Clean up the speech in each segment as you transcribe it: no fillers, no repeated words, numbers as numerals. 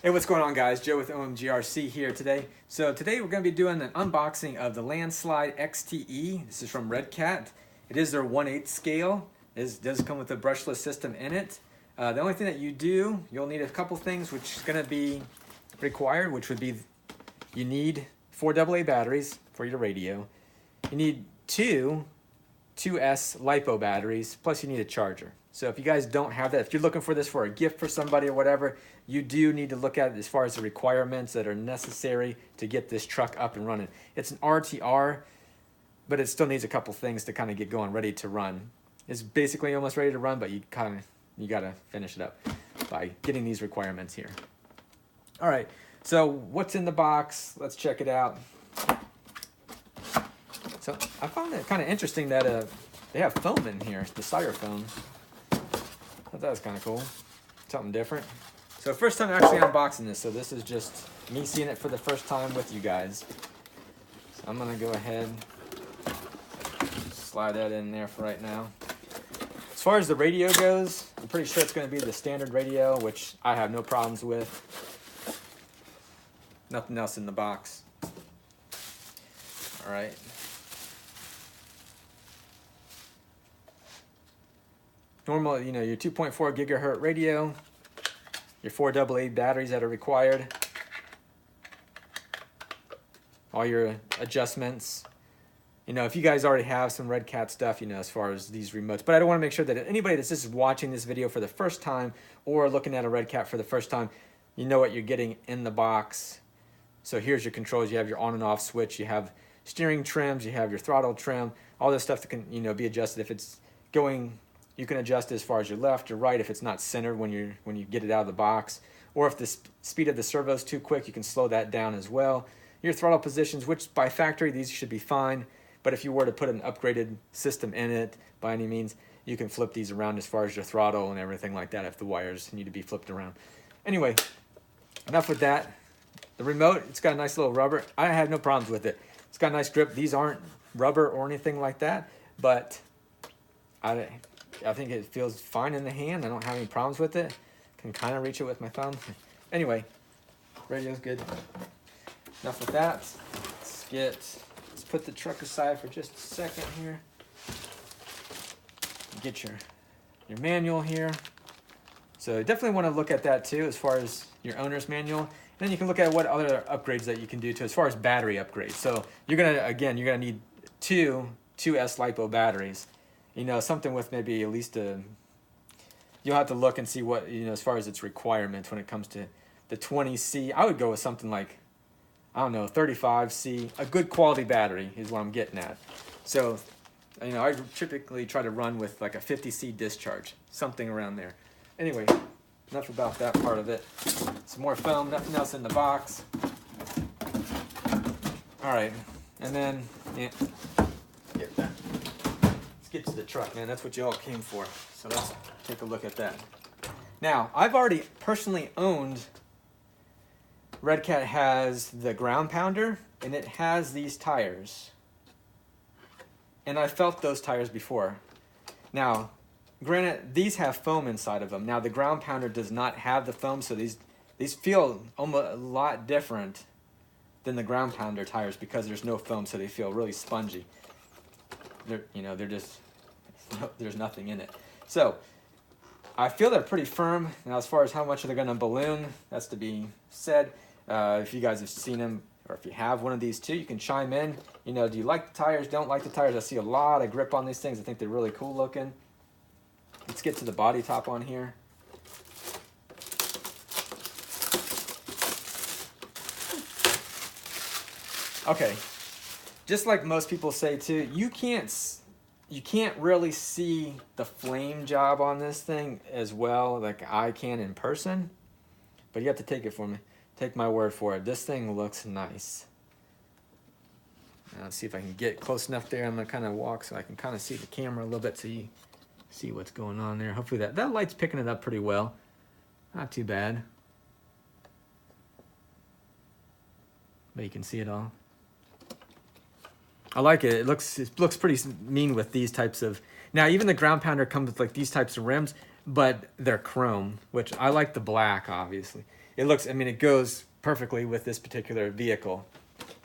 Hey, what's going on, guys? Joe with OMGRC here today. So today we're going to be doing an unboxing of the Landslide XTE. This is from Redcat. It is their 1/8 scale. It does come with a brushless system in it. The only thing that you'll need a couple things which is going to be required, which would be you need 4 AA batteries for your radio. You need two 2S LiPo batteries, plus you need a charger. So if you guys don't have that, if you're looking for this for a gift for somebody or whatever, you do need to look at it as far as the requirements that are necessary to get this truck up and running. It's an RTR, but it still needs a couple things to kind of get going, ready to run. It's basically almost ready to run, but you got to finish it up by getting these requirements here. All right, so what's in the box? Let's check it out. So I found it kind of interesting that they have foam in here, the styrofoam. I thought that was kind of cool, something different. So first time actually unboxing this, so this is just me seeing it for the first time with you guys. So I'm gonna go ahead, slide that in there for right now. As far as the radio goes, I'm pretty sure it's gonna be the standard radio, which I have no problems with. Nothing else in the box. All right. Normal, you know, your 2.4 gigahertz radio, your 4 AA batteries that are required, all your adjustments. You know, if you guys already have some Redcat stuff, you know, as far as these remotes, but I don't want to make sure that anybody that's just watching this video for the first time or looking at a Redcat for the first time, you know what you're getting in the box. So here's your controls. You have your on and off switch. You have steering trims. You have your throttle trim. All this stuff that can, you know, be adjusted. If it's going, you can adjust as far as your left or right if it's not centered when you get it out of the box. Or if the speed of the servo is too quick, you can slow that down as well. Your throttle positions, which by factory, these should be fine. But if you were to put an upgraded system in it, by any means, you can flip these around as far as your throttle and everything like that if the wires need to be flipped around. Anyway, enough with that. The remote, it's got a nice little rubber. I have no problems with it. It's got a nice grip. These aren't rubber or anything like that, but I think it feels fine in the hand. I don't have any problems with it. Can kind of reach it with my thumb. Anyway, radio's good. Enough with that. Let's put the truck aside for just a second here. Get your manual here. So definitely want to look at that too as far as your owner's manual. And then you can look at what other upgrades that you can do too as far as battery upgrades. So you're gonna need two 2S LiPo batteries. You know, something with maybe at least you'll have to look and see what, you know, as far as its requirements when it comes to the 20C. I would go with something like, I don't know, 35C. A good quality battery is what I'm getting at. So, you know, I typically try to run with like a 50C discharge, something around there. Anyway, enough about that part of it. Some more foam, nothing else in the box. All right, and then, yeah, get that. Get to the truck, man. That's what you all came for. So let's take a look at that. Now, I've already personally owned, Redcat has the ground pounder, and it has these tires. And I felt those tires before. Now, granted, these have foam inside of them. Now, the ground pounder does not have the foam, so these feel almost a lot different than the ground pounder tires because there's no foam, so they feel really spongy. They're just, there's nothing in it. So I feel they're pretty firm. Now, as far as how much they're going to balloon, that's to be said. If you guys have seen them, or if you have one of these too, you can chime in. You know, do you like the tires? Don't like the tires? I see a lot of grip on these things. I think they're really cool looking. Let's get to the body top on here. Okay. Just like most people say too, you can't really see the flame job on this thing as well like I can in person, but you have to take it for me. Take my word for it. This thing looks nice. Now, let's see if I can get close enough there. I'm gonna kind of walk so I can kind of see the camera a little bit so you see what's going on there. Hopefully that light's picking it up pretty well. Not too bad. But you can see it all. I like it. It looks pretty mean with these types of. Now even the ground pounder comes with like these types of rims, but they're chrome, which I like the black obviously. it looks, I mean, it goes perfectly with this particular vehicle.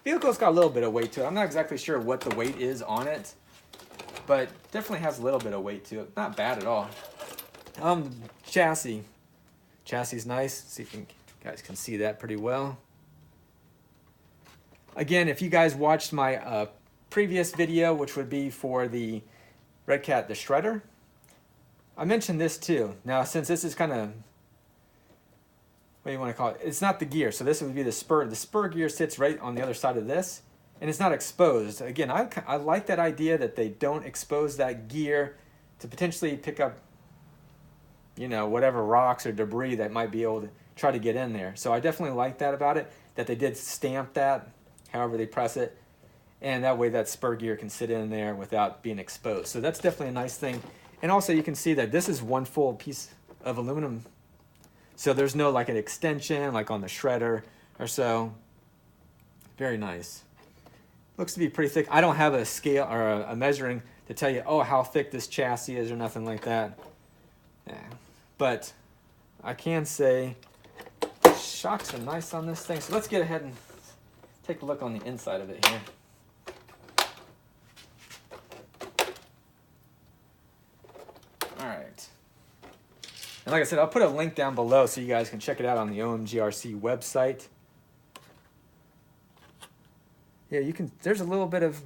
Vehicle's got a little bit of weight to it. I'm not exactly sure what the weight is on it, but definitely has a little bit of weight to it. Not bad at all. Chassis is nice. See if you guys can see that pretty well. Again, if you guys watched my previous video, which would be for the Redcat, the shredder, I mentioned this too. Now, since this is kind of, what do you want to call it? It's not the gear, so this would be the spur. The spur gear sits right on the other side of this, and it's not exposed. Again, I like that idea that they don't expose that gear to potentially pick up, you know, whatever rocks or debris that might be able to try to get in there. So I definitely like that about it, that they did stamp that, however they press it, and that way that spur gear can sit in there without being exposed. So that's definitely a nice thing. And also you can see that this is one full piece of aluminum. So there's no like an extension like on the shredder or so. Very nice. Looks to be pretty thick. I don't have a scale or a measuring to tell you, oh, how thick this chassis is or nothing like that. Yeah. But I can say shocks are nice on this thing. So let's get ahead and take a look on the inside of it here. All right. And like I said, I'll put a link down below so you guys can check it out on the OMGRC website. Yeah, you can, there's a little bit of,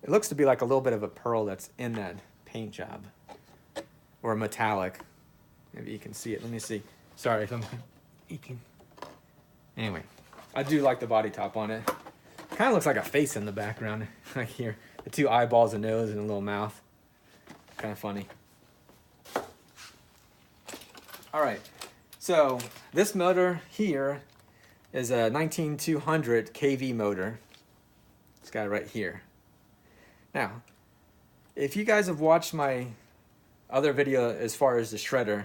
it looks to be like a little bit of a pearl that's in that paint job. Or a metallic. Maybe you can see it. Let me see. Sorry if I'm eking. Anyway, I do like the body top on it. Kind of looks like a face in the background. Like here. The two eyeballs, a nose, and a little mouth. Kind of funny. Alright. So, this motor here is a 19200 kV motor. It's got it right here. Now, if you guys have watched my other video as far as the shredder,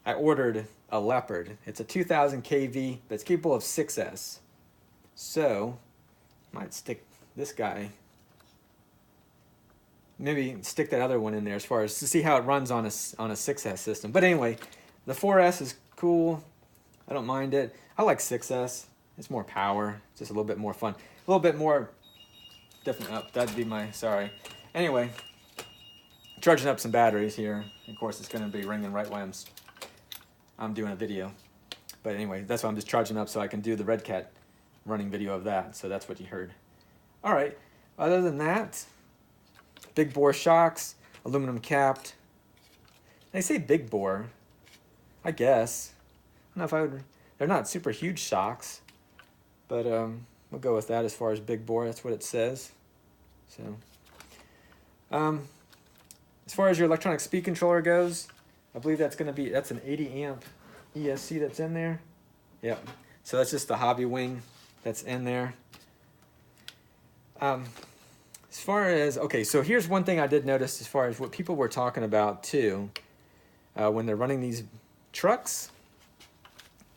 I ordered a Leopard. It's a 2000 kV that's capable of 6S. So, might stick this guy, maybe stick that other one in there as far as to see how it runs on a 6S system. But anyway, the 4S is cool. I don't mind it. I like 6S. It's more power. It's just a little bit more fun. A little bit more different. Oh, that'd be my, sorry. Anyway, charging up some batteries here. Of course, it's going to be ringing right while I'm doing a video. But anyway, that's why I'm just charging up so I can do the Redcat running video of that. So that's what you heard. All right. Other than that, big bore shocks, aluminum capped. They say big bore, I guess. I don't know if I would. They're not super huge shocks, but we'll go with that as far as big bore. That's what it says. So, as far as your electronic speed controller goes, I believe that's going to be, that's an 80 amp ESC that's in there. Yep. So that's just the hobby wing that's in there. As far as, okay, so here's one thing I did notice as far as what people were talking about too, when they're running these trucks.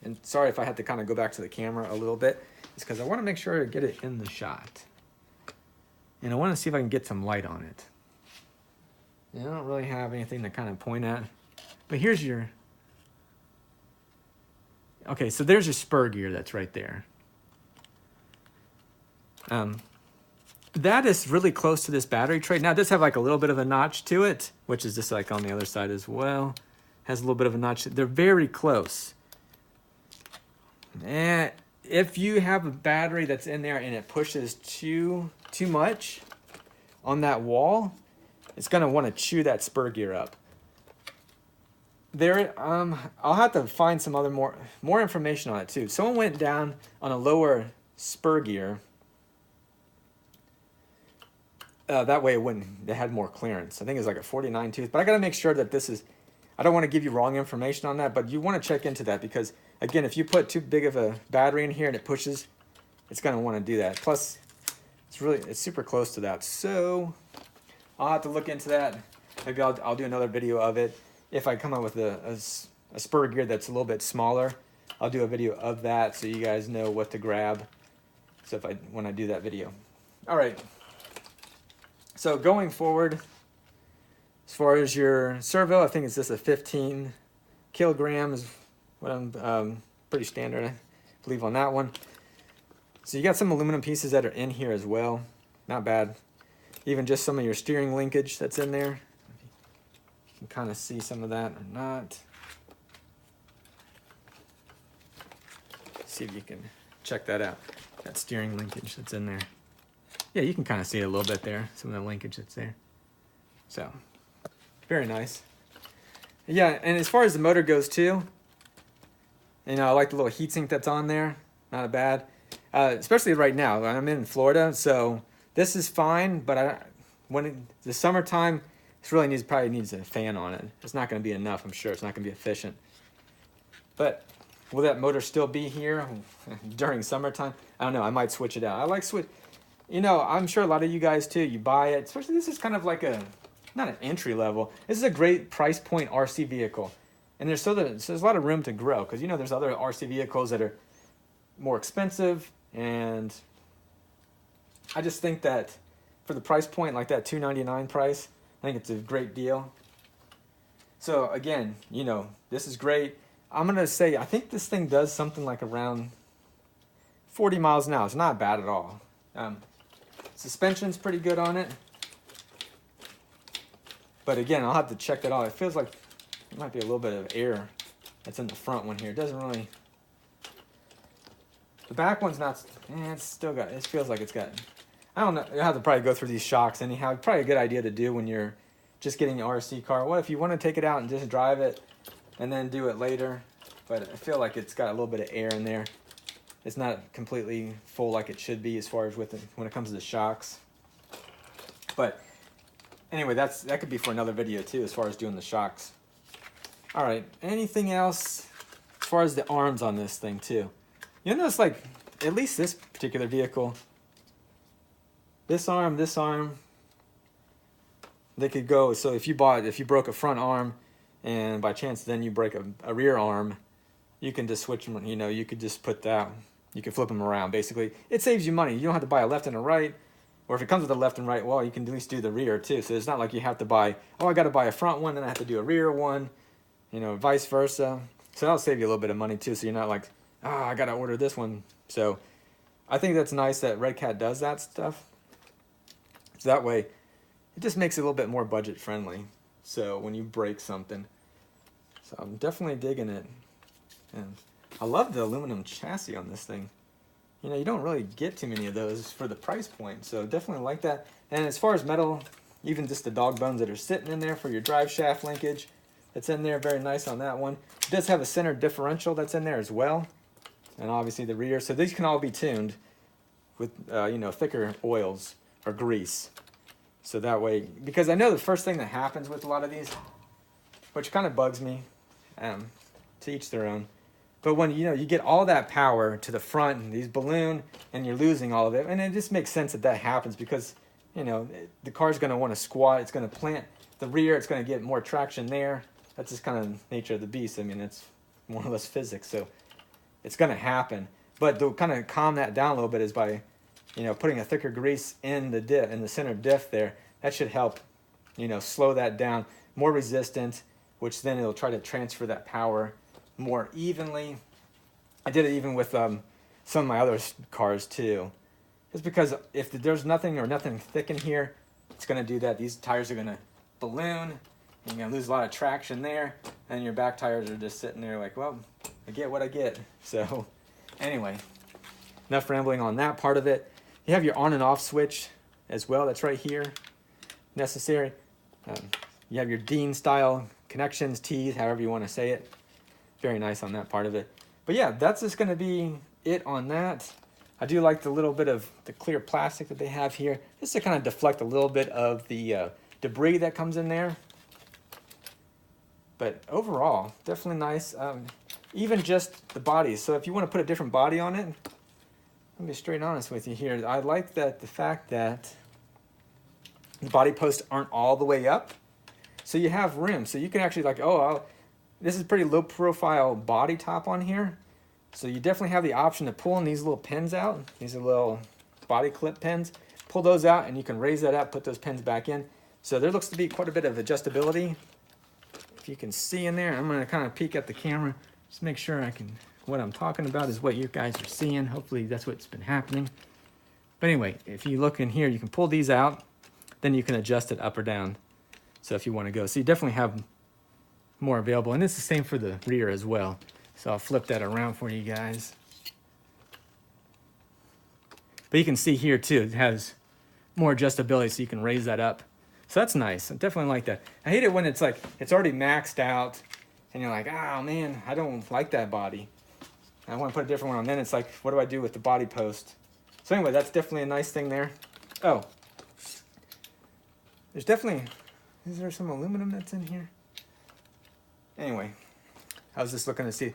And sorry if I had to kind of go back to the camera a little bit. It's because I want to make sure to get it in the shot. And I want to see if I can get some light on it. And I don't really have anything to kind of point at. But here's your... Okay, so there's your spur gear that's right there. That is really close to this battery tray. Now it does have like a little bit of a notch to it, which is just like on the other side as well. Has a little bit of a notch. They're very close. And if you have a battery that's in there and it pushes too much on that wall, it's gonna want to chew that spur gear up. There, I'll have to find some other more information on it too. Someone went down on a lower spur gear. That way it wouldn't, they had more clearance. I think it's like a 49 tooth, but I gotta make sure that this is, I don't want to give you wrong information on that, but you want to check into that because again, if you put too big of a battery in here and it pushes, it's gonna want to do that. Plus, it's super close to that. So I'll have to look into that. Maybe I'll do another video of it. If I come up with a spur gear that's a little bit smaller, I'll do a video of that so you guys know what to grab. So when I do that video. All right. So going forward, as far as your servo, I think it's just a 15 kilograms, what I'm pretty standard, I believe, on that one. So you got some aluminum pieces that are in here as well. Not bad. Even just some of your steering linkage that's in there. You can kind of see some of that or not. See if you can check that out. That steering linkage that's in there. Yeah, you can kind of see it a little bit there. Some of the linkage that's there. So, very nice. Yeah, and as far as the motor goes too, you know, I like the little heatsink that's on there. Not bad. Especially right now. I'm in Florida, so this is fine, but the summertime, this really probably needs a fan on it. It's not going to be enough, I'm sure. It's not going to be efficient. But will that motor still be here during summertime? I don't know. I might switch it out. I like switch. You know, I'm sure a lot of you guys too, you buy it. Especially this is kind of like not an entry level. This is a great price point RC vehicle. And there's a lot of room to grow because, you know, there's other RC vehicles that are more expensive. And I just think that for the price point, like that $299 price, I think it's a great deal. So again, you know, this is great. I'm going to say, I think this thing does something like around 40 miles an hour. It's not bad at all. Suspension's pretty good on it. But again, I'll have to check that out. It feels like there might be a little bit of air that's in the front one here. It doesn't really... The back one's not... it's still got... It feels like it's got... I don't know. You'll have to probably go through these shocks anyhow. It's probably a good idea to do when you're just getting an RC car. What if you want to take it out and just drive it and then do it later? But I feel like it's got a little bit of air in there. It's not completely full like it should be as far as when it comes to the shocks. But anyway, that could be for another video too as far as doing the shocks. All right, anything else as far as the arms on this thing too? You'll notice, like, at least this particular vehicle, this arm, they could go. So if you broke a front arm and by chance then you break a rear arm, you can just switch them, you know, you could just put that, you can flip them around basically. It saves you money. You don't have to buy a left and a right, or if it comes with a left and right, well, you can at least do the rear too. So it's not like you have to buy, oh, I got to buy a front one, then I have to do a rear one, you know, vice versa. So that'll save you a little bit of money too. So you're not like, oh, I got to order this one. So I think that's nice that Redcat does that stuff. So that way, it just makes it a little bit more budget friendly. So when you break something, so I'm definitely digging it. And I love the aluminum chassis on this thing. You know, you don't really get too many of those for the price point. So definitely like that. And as far as metal, even just the dog bones that are sitting in there for your drive shaft linkage, that's in there, very nice on that one. It does have a center differential that's in there as well. And obviously the rear. So these can all be tuned with, you know, thicker oils or grease. So that way, because I know the first thing that happens with a lot of these, which kind of bugs me, to each their own. But when, you know, you get all that power to the front and these balloon and you're losing all of it, and it just makes sense that that happens because, you know, the car's going to want to squat, it's going to plant the rear, it's going to get more traction there. That's just kind of nature of the beast. I mean, it's more or less physics, so it's going to happen. But to kind of calm that down a little bit is by, you know, putting a thicker grease in the diff, in the center diff there. That should help, you know, slow that down, more resistant, which then it'll try to transfer that power more evenly. I did it even with some of my other cars too. Just because if there's nothing thick in here, it's going to do that. These tires are going to balloon. You're going to lose a lot of traction there. And your back tires are just sitting there like, well, I get what I get. So anyway, enough rambling on that part of it. You have your on and off switch as well. That's right here. Necessary. You have your Dean style connections, T's, however you want to say it. Very nice on that part of it. But yeah, that's just going to be it on that. I do like the little bit of the clear plastic that they have here, just to kind of deflect a little bit of the debris that comes in there. But overall, definitely nice. Even just the body. So if you want to put a different body on it, let me be straight honest with you here. I like that the fact that the body posts aren't all the way up. So you have room. So you can actually like, this is pretty low profile body top on here. So you definitely have the option of pulling these little pins out. These are little body clip pins. Pull those out and you can raise that up, put those pins back in. So there looks to be quite a bit of adjustability. If you can see in there, I'm going to kind of peek at the camera Just make sure what I'm talking about is what you guys are seeing. Hopefully that's what's been happening. But anyway, if you look in here, you can pull these out, then you can adjust it up or down. So if you want to go, so you definitely have more available. And it's the same for the rear as well. So I'll flip that around for you guys. But you can see here too, it has more adjustability, so you can raise that up. So that's nice. I definitely like that. I hate it when it's like, it's already maxed out and you're like, oh man, I don't like that body. I want to put a different one on. Then it's like, what do I do with the body post? So anyway, that's definitely a nice thing there. Oh, there's definitely, is there some aluminum that's in here? Anyway, I was just looking to see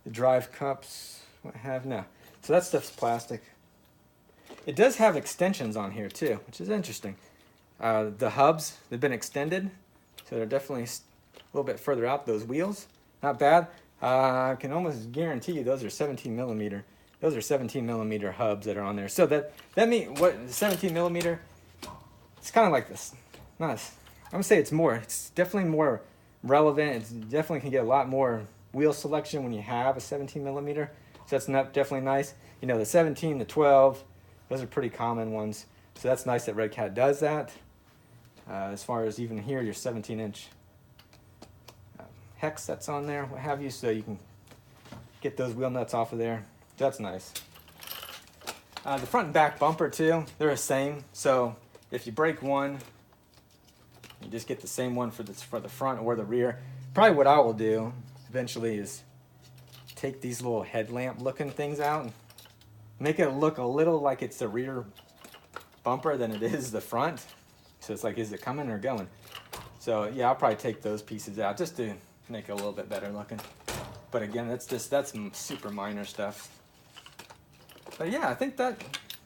the drive cups, what have, no. So that stuff's plastic. It does have extensions on here too, which is interesting. The hubs, they've been extended, so they're definitely a little bit further out, those wheels. Not bad. I can almost guarantee you those are 17 millimeter. Those are 17 millimeter hubs that are on there. So that means, what, 17 millimeter, it's kind of like this. Nice. I'm gonna say it's definitely more relevant. It definitely can get a lot more wheel selection when you have a 17 millimeter. So that's definitely nice. You know, the 17, the 12, those are pretty common ones. So that's nice that Redcat does that. As far as even here, your 17-inch hex that's on there, what have you, so you can get those wheel nuts off of there. That's nice. The front and back bumper too, they're the same. So if you break one, you just get the same one for the front or the rear. Probably what I will do eventually is take these little headlamp looking things out and make it look a little like it's the rear bumper than it is the front. So it's like, is it coming or going? So yeah, I'll probably take those pieces out just to make it a little bit better looking. But again, that's some super minor stuff. But yeah, I think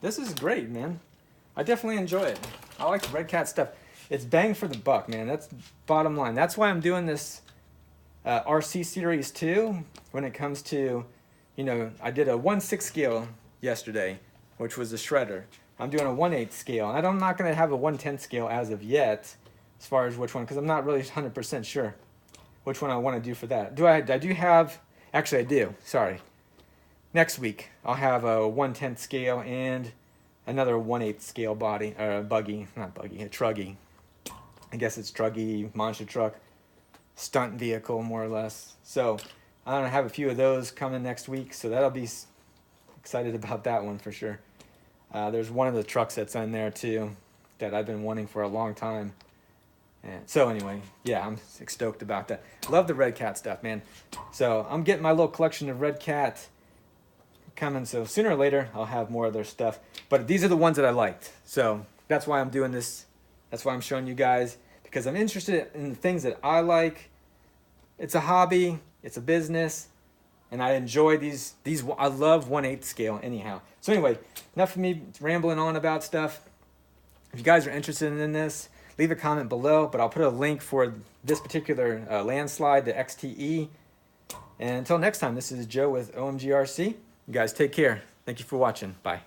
this is great, man. I definitely enjoy it. I like the Redcat stuff. It's bang for the buck, man. That's bottom line. That's why I'm doing this RC series too. When it comes to, you know, I did a 1/6 scale yesterday, which was a shredder. I'm doing a 1/8 scale, and I'm not going to have a 1/10 scale as of yet, as far as which one, because I'm not really 100% sure which one I want to do for that. I do have, actually I do, sorry. Next week, I'll have a 1/10 scale and another 1/8 scale body, or a buggy, not buggy, a truggy. I guess it's truggy, monster truck, stunt vehicle, more or less. So I'm going to have a few of those coming next week, so that'll be excited about that one for sure. There's one of the trucks that's in there too that I've been wanting for a long time. And so anyway, yeah, I'm stoked about that. Love the Redcat stuff, man. So I'm getting my little collection of Redcat coming, so sooner or later I'll have more of their stuff. But these are the ones that I liked. So that's why I'm doing this. That's why I'm showing you guys, because I'm interested in the things that I like. It's a hobby, it's a business, and I enjoy these. I love 1/8 scale anyhow. So anyway, enough of me rambling on about stuff. If you guys are interested in this, leave a comment below, but I'll put a link for this particular Landslide, the XTE. And until next time, this is Joe with OMGRC. You guys take care. Thank you for watching. Bye.